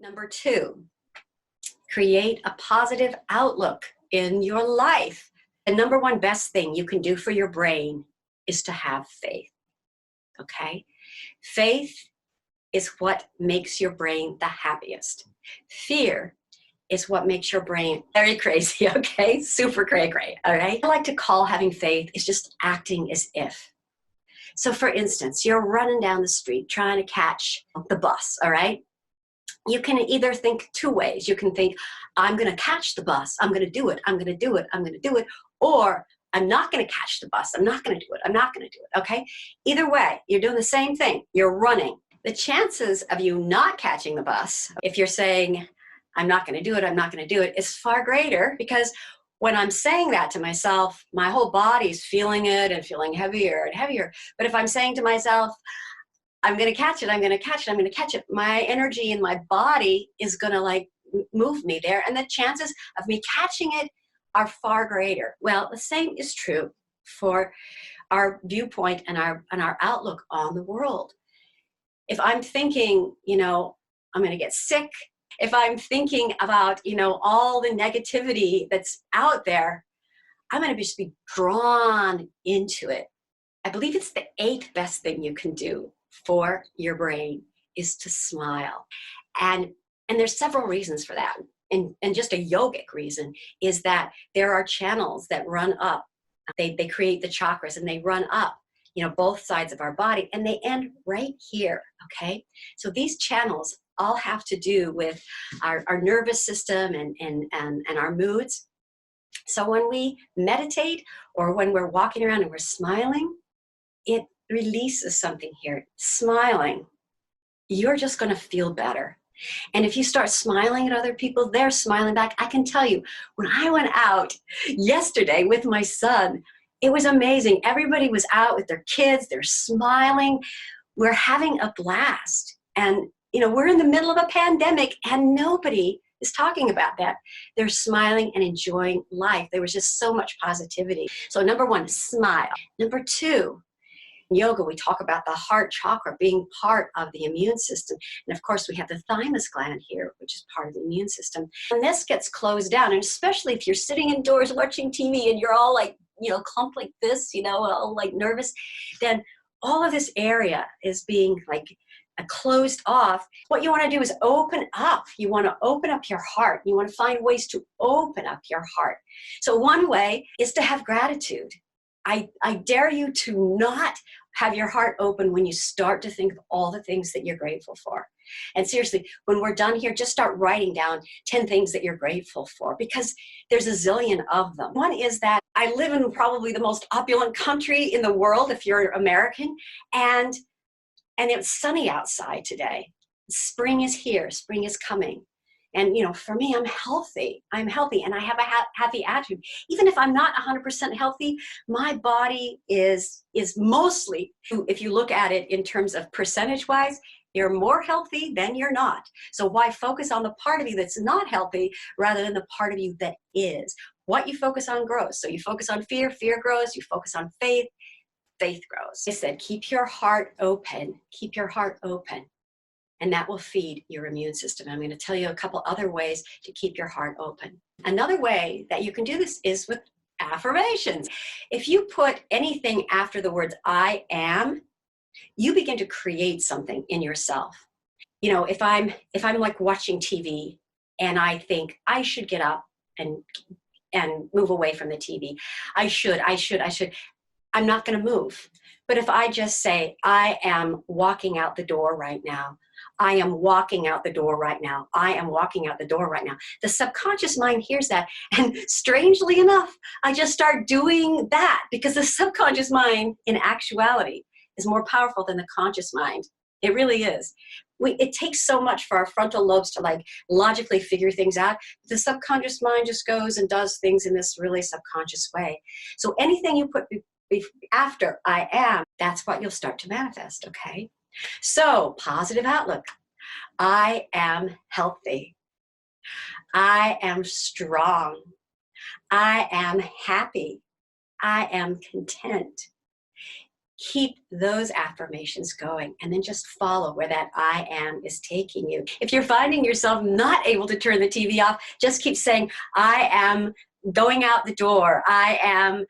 Number two, create a positive outlook in your life. The number one best thing you can do for your brain is to have faith, okay? Faith is what makes your brain the happiest. Fear is what makes your brain very crazy, okay? Super cray-cray, all right? I like to call having faith is just acting as if. So for instance, you're running down the street trying to catch the bus, all right? You can either think two ways. You can think, I'm gonna catch the bus, I'm gonna do it, I'm gonna do it, I'm gonna do it, or I'm not gonna catch the bus, I'm not gonna do it, I'm not gonna do it, okay? Either way, you're doing the same thing, you're running. The chances of you not catching the bus, if you're saying, I'm not gonna do it, I'm not gonna do it, is far greater, because when I'm saying that to myself, my whole body's feeling it and feeling heavier and heavier. But if I'm saying to myself, I'm gonna catch it, I'm gonna catch it, I'm gonna catch it, my energy in my body is gonna like move me there, and the chances of me catching it are far greater. Well, the same is true for our viewpoint and our outlook on the world. If I'm thinking, I'm gonna get sick, if I'm thinking about, all the negativity that's out there, I'm gonna just be drawn into it. I believe it's the 8th best thing you can do for your brain is to smile. And there's several reasons for that. And just a yogic reason is that there are channels that run up. They create the chakras and they run up, both sides of our body, and they end right here, okay? So these channels all have to do with our nervous system and our moods. So when we meditate or when we're walking around and we're smiling, it releases something here. Smiling, you're just gonna feel better. And if you start smiling at other people, they're smiling back. I can tell you, when I went out yesterday with my son, it was amazing. Everybody was out with their kids, they're smiling. We're having a blast. And we're in the middle of a pandemic and nobody is talking about that. They're smiling and enjoying life. There was just so much positivity. So number one, smile. Number two, in yoga, we talk about the heart chakra being part of the immune system. And of course, we have the thymus gland here, which is part of the immune system. And this gets closed down. And especially if you're sitting indoors watching TV and you're all like, clumped like this, all like nervous, then all of this area is being like closed off. What you want to do is open up. You want to open up your heart. You want to find ways to open up your heart. So one way is to have gratitude. I dare you to not have your heart open when you start to think of all the things that you're grateful for. And seriously, when we're done here, just start writing down 10 things that you're grateful for, because there's a zillion of them. One is that I live in probably the most opulent country in the world, if you're American, and it's sunny outside today. Spring is here, spring is coming. And for me, I'm healthy and I have a happy attitude. Even if I'm not 100% healthy, my body is mostly, if you look at it in terms of percentage-wise, you're more healthy than you're not. So why focus on the part of you that's not healthy rather than the part of you that is? What you focus on grows. So you focus on fear, fear grows. You focus on faith, faith grows. I said, keep your heart open. Keep your heart open. And that will feed your immune system. I'm going to tell you a couple other ways to keep your heart open. Another way that you can do this is with affirmations. If you put anything after the words I am, you begin to create something in yourself. If I'm like watching TV and I think I should get up and move away from the TV. I should. I'm not going to move. But if I just say, I am walking out the door right now, I am walking out the door right now, I am walking out the door right now, the subconscious mind hears that. And strangely enough, I just start doing that, because the subconscious mind, in actuality, is more powerful than the conscious mind. It really is. It takes so much for our frontal lobes to like logically figure things out. The subconscious mind just goes and does things in this really subconscious way. So anything you put after I am, that's what you'll start to manifest, okay? So, positive outlook. I am healthy. I am strong. I am happy. I am content. Keep those affirmations going and then just follow where that I am is taking you. If you're finding yourself not able to turn the TV off, just keep saying, I am going out the door. I am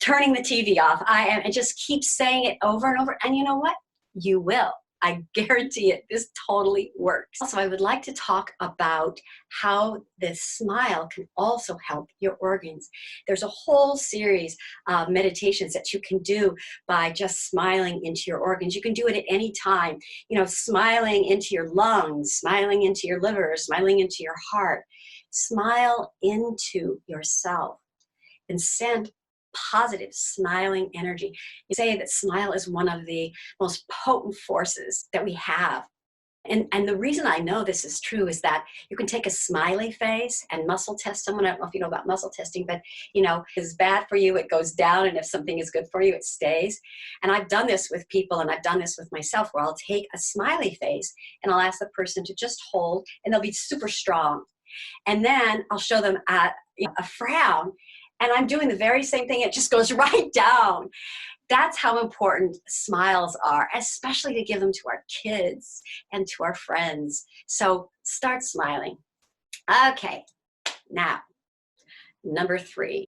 turning the TV off. I am, and just keep saying it over and over. And you know what? You will. I guarantee it. This totally works. Also, I would like to talk about how this smile can also help your organs. There's a whole series of meditations that you can do by just smiling into your organs. You can do it at any time, you know, smiling into your lungs, smiling into your liver, smiling into your heart. Smile into yourself and send positive, smiling energy. You say that smile is one of the most potent forces that we have. And the reason I know this is true is that you can take a smiley face and muscle test someone. I don't know if you know about muscle testing, but you know, it's bad for you, it goes down, and if something is good for you, it stays. And I've done this with people, and I've done this with myself, where I'll take a smiley face and I'll ask the person to just hold, and they'll be super strong. And then I'll show them a frown, and I'm doing the very same thing. It just goes right down. That's how important smiles are, especially to give them to our kids and to our friends. So start smiling. Okay, now, number 3.